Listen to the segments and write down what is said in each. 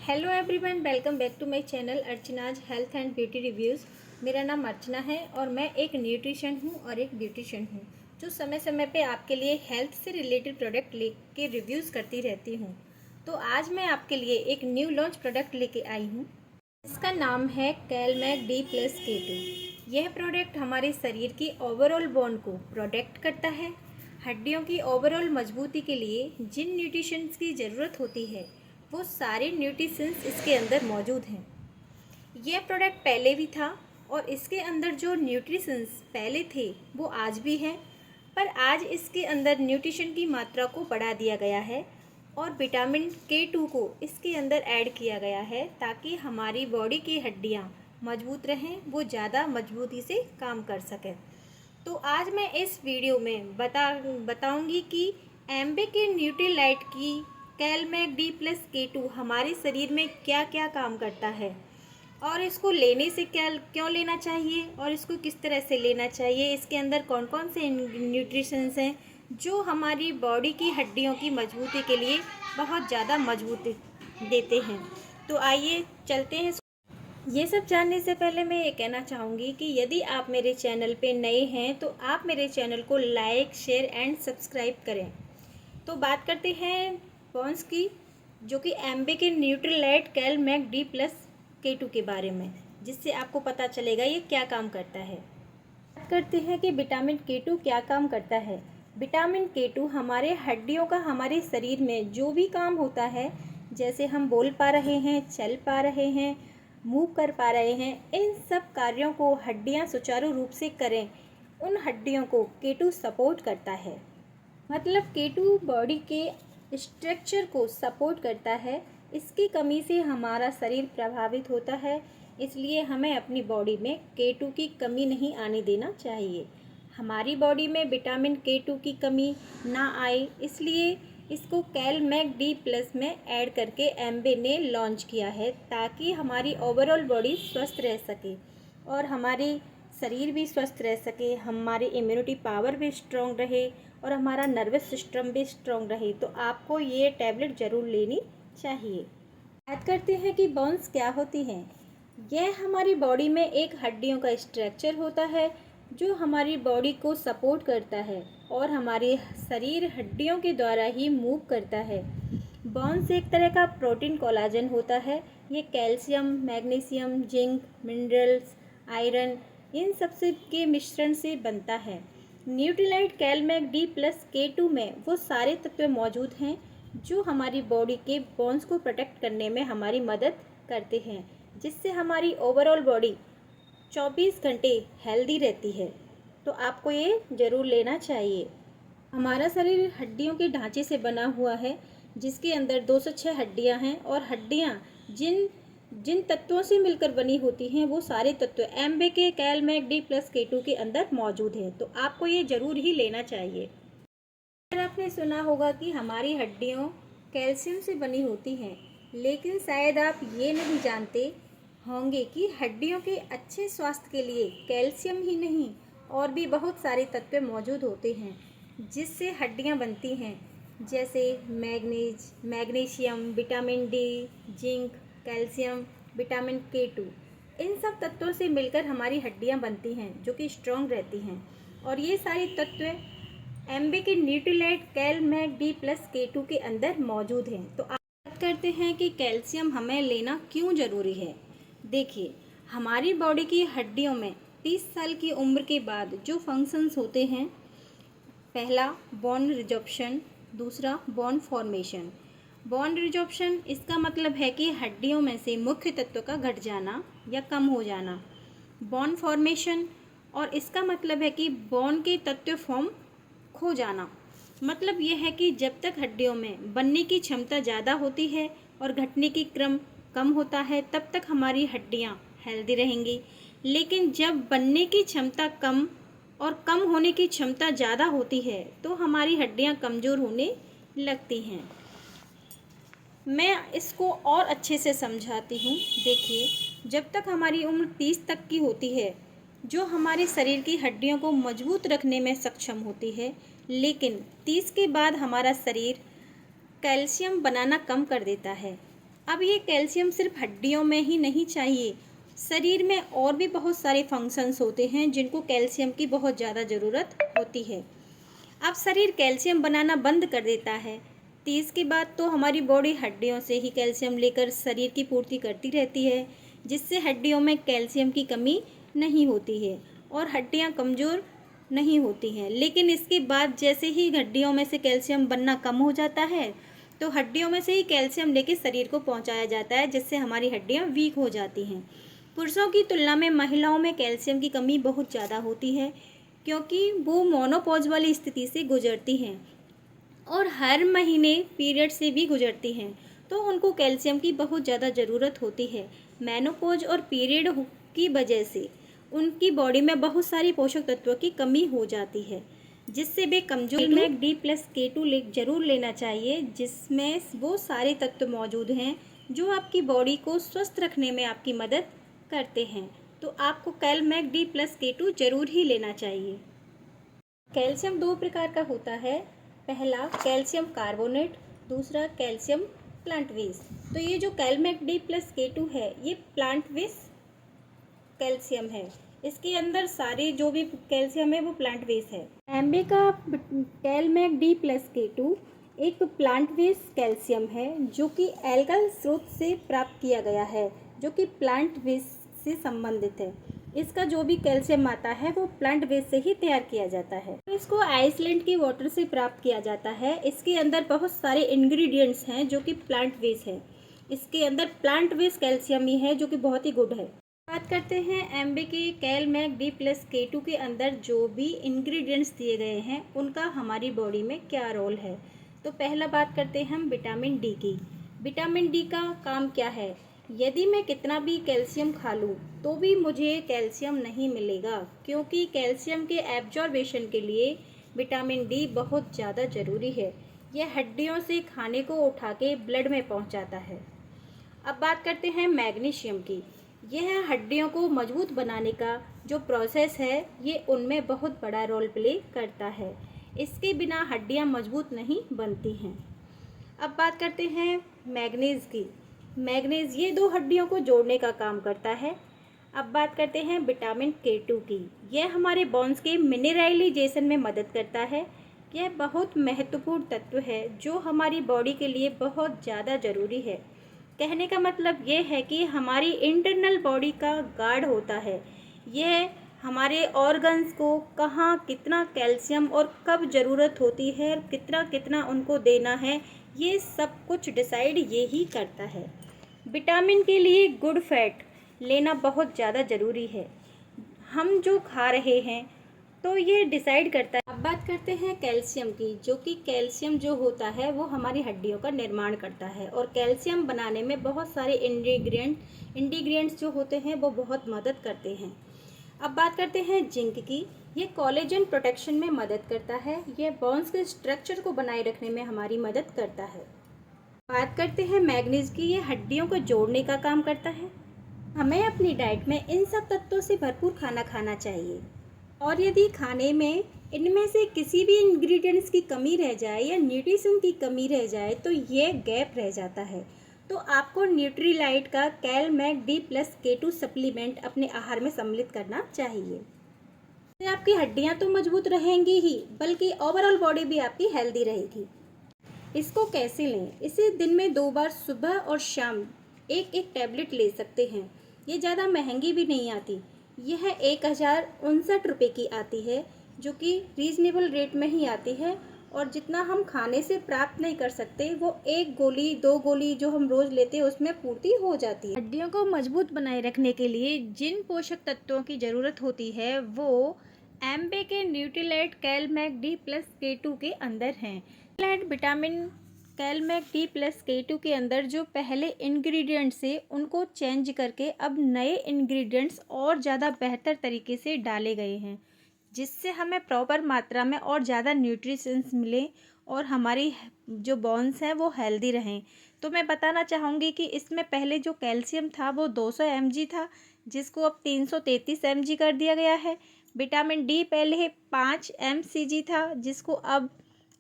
Hello everyone, welcome back to my channel Archana's health and beauty reviews. मेरा नाम अर्चना है और मैं एक न्यूट्रिशन हूँ और एक ब्यूटिशियन हूँ जो समय समय पे आपके लिए हेल्थ से रिलेटेड प्रोडक्ट लेके रिव्यूज़ करती रहती हूँ। तो आज मैं आपके लिए एक न्यू लॉन्च प्रोडक्ट लेके आई हूँ। इसका नाम है कैलमैक D+K2। यह प्रोडक्ट हमारे शरीर की ओवरऑल बोन को प्रोटेक्ट करता है। हड्डियों की ओवरऑल मजबूती के लिए जिन न्यूट्रिशंस की ज़रूरत होती है वो सारे न्यूट्रिशंस इसके अंदर मौजूद हैं। यह प्रोडक्ट पहले भी था और इसके अंदर जो न्यूट्रिशंस पहले थे वो आज भी हैं, पर आज इसके अंदर न्यूट्रिशन की मात्रा को बढ़ा दिया गया है और विटामिन K2 को इसके अंदर ऐड किया गया है ताकि हमारी बॉडी की हड्डियाँ मजबूत रहें, वो ज़्यादा मजबूती से काम कर सकें। तो आज मैं इस वीडियो में बताऊंगी कि एम्बे के न्यूट्रीलाइट की कैलमैक D+K2 हमारे शरीर में क्या क्या काम करता है और इसको लेने से क्यों लेना चाहिए और इसको किस तरह से लेना चाहिए, इसके अंदर कौन कौन से न्यूट्रिशंस हैं जो हमारी बॉडी की हड्डियों की मजबूती के लिए बहुत ज़्यादा मजबूती देते हैं। तो आइए चलते हैं। ये सब जानने से पहले मैं ये कहना चाहूँगी कि यदि आप मेरे चैनल पे नए हैं तो आप मेरे चैनल को लाइक, शेयर एंड सब्सक्राइब करें। तो बात करते हैं बोन्स की, जो कि एम्बे के न्यूट्रीलाइट कैलमैक D+K2 के बारे में, जिससे आपको पता चलेगा ये क्या काम करता है। बात करते हैं कि विटामिन K2 क्या काम करता है। विटामिन K2 हमारे हड्डियों का हमारे शरीर में जो भी काम होता है, जैसे हम बोल पा रहे हैं, चल पा रहे हैं, मूव कर पा रहे हैं, इन सब कार्यों को हड्डियां सुचारू रूप से करें, उन हड्डियों को K2 सपोर्ट करता है। मतलब K2 बॉडी के स्ट्रक्चर को सपोर्ट करता है। इसकी कमी से हमारा शरीर प्रभावित होता है, इसलिए हमें अपनी बॉडी में K2 की कमी नहीं आने देना चाहिए। हमारी बॉडी में विटामिन K2 की कमी ना आए, इसलिए इसको कैलमैक D+ में ऐड करके एम्बे ने लॉन्च किया है ताकि हमारी ओवरऑल बॉडी स्वस्थ रह सके और हमारी शरीर भी स्वस्थ रह सके, हमारी इम्यूनिटी पावर भी स्ट्रॉन्ग रहे और हमारा नर्वस सिस्टम भी स्ट्रॉन्ग रहे। तो आपको ये टैबलेट ज़रूर लेनी चाहिए। बात करते हैं कि बोन्स क्या होती हैं। यह हमारी बॉडी में एक हड्डियों का स्ट्रक्चर होता है जो हमारी बॉडी को सपोर्ट करता है और हमारे शरीर हड्डियों के द्वारा ही मूव करता है। बोन्स एक तरह का प्रोटीन कोलाजन होता है। ये calcium, magnesium, zinc, minerals, iron, इन सब से के मिश्रण से बनता है। न्यूट्रीलाइट कैलमैक D+K2 में वो सारे तत्व मौजूद हैं जो हमारी बॉडी के बोन्स को प्रोटेक्ट करने में हमारी मदद करते हैं, जिससे हमारी ओवरऑल बॉडी 24 घंटे हेल्दी रहती है। तो आपको ये ज़रूर लेना चाहिए। हमारा शरीर हड्डियों के ढांचे से बना हुआ है, जिसके अंदर 206 हड्डियां हैं और हड्डियां जिन जिन तत्वों से मिलकर बनी होती हैं वो सारे तत्व एम्बे के कैलमैक D+K2 के अंदर मौजूद हैं। तो आपको ये ज़रूर ही लेना चाहिए। अगर आपने सुना होगा कि हमारी हड्डियों कैल्शियम से बनी होती हैं, लेकिन शायद आप ये नहीं जानते होंगे कि हड्डियों के अच्छे स्वास्थ्य के लिए कैल्शियम ही नहीं और भी बहुत सारे तत्व मौजूद होते हैं जिससे हड्डियां बनती हैं, जैसे magnesium, vitamin D, zinc, calcium, vitamin K2। इन सब तत्वों से मिलकर हमारी हड्डियां बनती हैं जो कि स्ट्रॉन्ग रहती हैं और ये सारे तत्व एम्बे के न्यूट्रीलाइट कैलमैक D+K2 के अंदर मौजूद हैं। तो बात करते हैं कि कैल्शियम हमें लेना क्यों ज़रूरी है। देखिए, हमारी बॉडी की हड्डियों में 30 साल की उम्र के बाद जो फंक्शंस होते हैं, पहला बोन रिजॉर्प्शन, दूसरा बोन फॉर्मेशन। बोन रिजॉर्प्शन इसका मतलब है कि हड्डियों में से मुख्य तत्व का घट जाना या कम हो जाना। बोन फॉर्मेशन और इसका मतलब है कि बोन के तत्व फॉर्म खो जाना। मतलब यह है कि जब तक हड्डियों में बनने की क्षमता ज़्यादा होती है और घटने की क्रम कम होता है तब तक हमारी हड्डियाँ हेल्दी रहेंगी, लेकिन जब बनने की क्षमता कम और कम होने की क्षमता ज़्यादा होती है तो हमारी हड्डियाँ कमज़ोर होने लगती हैं। मैं इसको और अच्छे से समझाती हूँ। देखिए, जब तक हमारी उम्र 30 तक की होती है, जो हमारे शरीर की हड्डियों को मजबूत रखने में सक्षम होती है, लेकिन 30 के बाद हमारा शरीर कैल्शियम बनाना कम कर देता है अब ये कैल्शियम सिर्फ हड्डियों में ही नहीं चाहिए, शरीर में और भी बहुत सारे फंक्शंस होते हैं जिनको कैल्शियम की बहुत ज़्यादा ज़रूरत होती है। अब शरीर कैल्शियम बनाना बंद कर देता है, 30 के बाद तो हमारी बॉडी हड्डियों से ही कैल्शियम लेकर शरीर की पूर्ति करती रहती है, जिससे हड्डियों में कैल्शियम की कमी नहीं होती है और हड्डियां कमज़ोर नहीं होती हैं। लेकिन इसके बाद जैसे ही हड्डियों में से कैल्शियम बनना कम हो जाता है, तो हड्डियों में से ही कैल्शियम लेके शरीर को पहुंचाया जाता है, जिससे हमारी हड्डियां वीक हो जाती हैं। पुरुषों की तुलना में महिलाओं में कैल्शियम की कमी बहुत ज़्यादा होती है, क्योंकि वो मोनोपॉज वाली स्थिति से गुजरती हैं और हर महीने पीरियड से भी गुजरती हैं, तो उनको कैल्शियम की बहुत ज़्यादा ज़रूरत होती है। मेनोपॉज और पीरियड की वजह से उनकी बॉडी में बहुत सारी पोषक तत्वों की कमी हो जाती है, जिससे वे कमजोर में D+K2 जरूर लेना चाहिए, जिसमें वो सारे तत्व मौजूद हैं जो आपकी बॉडी को स्वस्थ रखने में आपकी मदद करते हैं। तो आपको कैलमैक D+K2 जरूर ही लेना चाहिए। कैल्शियम 2 प्रकार का होता है, पहला कैल्शियम कार्बोनेट, दूसरा कैल्शियम प्लांट बेस। तो ये जो कैलमैक D+K2 है, ये प्लांट बेस कैल्शियम है। इसके अंदर सारे जो भी कैल्शियम है वो प्लांट बेस है। एम्बे का कैलमैक D+K2 एक प्लांट बेस कैल्शियम है जो कि एल्गल स्रोत से प्राप्त किया गया है, जो कि प्लांट बेस से संबंधित है। इसका जो भी कैल्शियम आता है वो प्लांट बेस से ही तैयार किया जाता है। इसको आइसलैंड के वाटर से प्राप्त किया जाता है। इसके अंदर बहुत सारे इंग्रेडिएंट्स हैं जो कि प्लांट बेस है। इसके अंदर प्लांट बेस कैल्शियम ही है जो कि बहुत ही गुड है। बात करते हैं एम्बे के कैलमैक D+K2 के अंदर जो भी इंग्रेडिएंट्स दिए गए हैं उनका हमारी बॉडी में क्या रोल है। तो पहला बात करते हैं हम विटामिन डी की। विटामिन डी का काम क्या है? यदि मैं कितना भी कैल्शियम खा लूँ तो भी मुझे कैल्शियम नहीं मिलेगा, क्योंकि कैल्शियम के एब्जॉर्बेशन के लिए विटामिन डी बहुत ज़्यादा ज़रूरी है। यह हड्डियों से खाने को उठा के ब्लड में पहुँचाता है। अब बात करते हैं मैग्नीशियम की। यह हड्डियों को मजबूत बनाने का जो प्रोसेस है ये उनमें बहुत बड़ा रोल प्ले करता है। इसके बिना हड्डियां मजबूत नहीं बनती हैं। अब बात करते हैं मैग्नीज की। मैग्नीज ये 2 हड्डियों को जोड़ने का काम करता है। अब बात करते हैं विटामिन K2 की। यह हमारे बोन्स के मिनरलाइजेशन में मदद करता है। यह बहुत महत्वपूर्ण तत्व है जो हमारी बॉडी के लिए बहुत ज़्यादा ज़रूरी है। कहने का मतलब ये है कि हमारी इंटरनल बॉडी का गार्ड होता है। यह हमारे ऑर्गन्स को कहाँ कितना कैल्शियम और कब ज़रूरत होती है और कितना कितना उनको देना है, ये सब कुछ डिसाइड ये ही करता है। विटामिन के लिए गुड फैट लेना बहुत ज़्यादा ज़रूरी है। हम जो खा रहे हैं तो ये डिसाइड करता है। अब बात करते हैं कैल्शियम की, जो कि कैल्शियम जो होता है वो हमारी हड्डियों का निर्माण करता है और कैल्शियम बनाने में बहुत सारे इंग्रेडिएंट्स जो होते हैं वो बहुत मदद करते हैं। अब बात करते हैं जिंक की। ये कोलेजन प्रोटेक्शन में मदद करता है। ये बोन्स के स्ट्रक्चर को बनाए रखने में हमारी मदद करता है। बात करते हैं मैग्नीज की। ये हड्डियों को जोड़ने का काम करता है। हमें अपनी डाइट में इन सब तत्वों से भरपूर खाना खाना चाहिए, और यदि खाने में इनमें से किसी भी इंग्रेडिएंट्स की कमी रह जाए या न्यूट्रिशन की कमी रह जाए तो ये गैप रह जाता है। तो आपको न्यूट्रीलाइट का कैलमैक D+K2 सप्लीमेंट अपने आहार में सम्मिलित करना चाहिए। इससे आपकी हड्डियां तो मजबूत रहेंगी ही, बल्कि ओवरऑल बॉडी भी आपकी हेल्दी रहेगी। इसको कैसे लें? इसे दिन में 2 बार सुबह और शाम एक टैबलेट ले सकते हैं। ये ज़्यादा महंगी भी नहीं आती। यह 1059 रुपये की आती है, जो कि रीज़नेबल रेट में ही आती है, और जितना हम खाने से प्राप्त नहीं कर सकते वो 1 गोली 2 गोली जो हम रोज़ लेते हैं उसमें पूर्ति हो जाती है। हड्डियों को मजबूत बनाए रखने के लिए जिन पोषक तत्वों की ज़रूरत होती है वो एम्बे के न्यूट्रीलाइट कैलमैक D+K2 के अंदर हैं। विटामिन कैलमैक D+K2 के अंदर जो पहले इंग्रेडिएंट्स थे उनको चेंज करके अब नए इंग्रेडिएंट्स और ज़्यादा बेहतर तरीके से डाले गए हैं, जिससे हमें प्रॉपर मात्रा में और ज़्यादा न्यूट्रिशंस मिले और हमारी जो बोन्स हैं वो हेल्दी रहें। तो मैं बताना चाहूँगी कि इसमें पहले जो कैल्शियम था वो 200 mg था, जिसको अब 333 mg कर दिया गया है। विटामिन डी पहले 5 mcg था, जिसको अब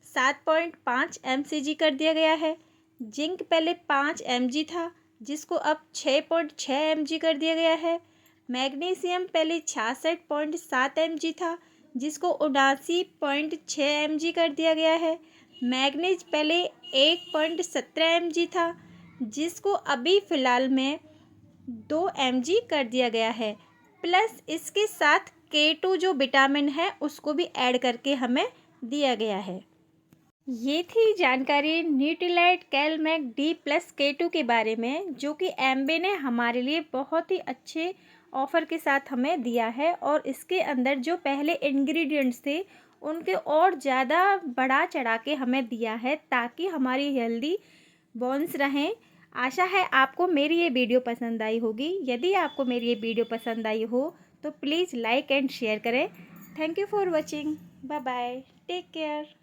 7.5 mcg कर दिया गया है। जिंक पहले 5 mg था, जिसको अब 6.6 mg कर दिया गया है। मैग्नीशियम पहले 66.7 mg था, जिसको 79.6 mg कर दिया गया है। मैग्नीज पहले 1.17 mg था, जिसको अभी फ़िलहाल में 2 mg कर दिया गया है। प्लस इसके साथ K2 जो विटामिन है उसको भी ऐड करके हमें दिया गया है। ये थी जानकारी न्यूट्रीलाइट कैलमैग D+K2 के बारे में, जो कि एम्बे ने हमारे लिए बहुत ही अच्छे ऑफ़र के साथ हमें दिया है। और इसके अंदर जो पहले इंग्रेडिएंट्स थे उनके और ज़्यादा बढ़ा चढ़ा के हमें दिया है, ताकि हमारी हेल्दी बोन्स रहें। आशा है आपको मेरी ये वीडियो पसंद आई होगी। यदि आपको मेरी ये वीडियो पसंद आई हो तो प्लीज़ लाइक एंड शेयर करें। Thank you for watching. Bye bye, take care.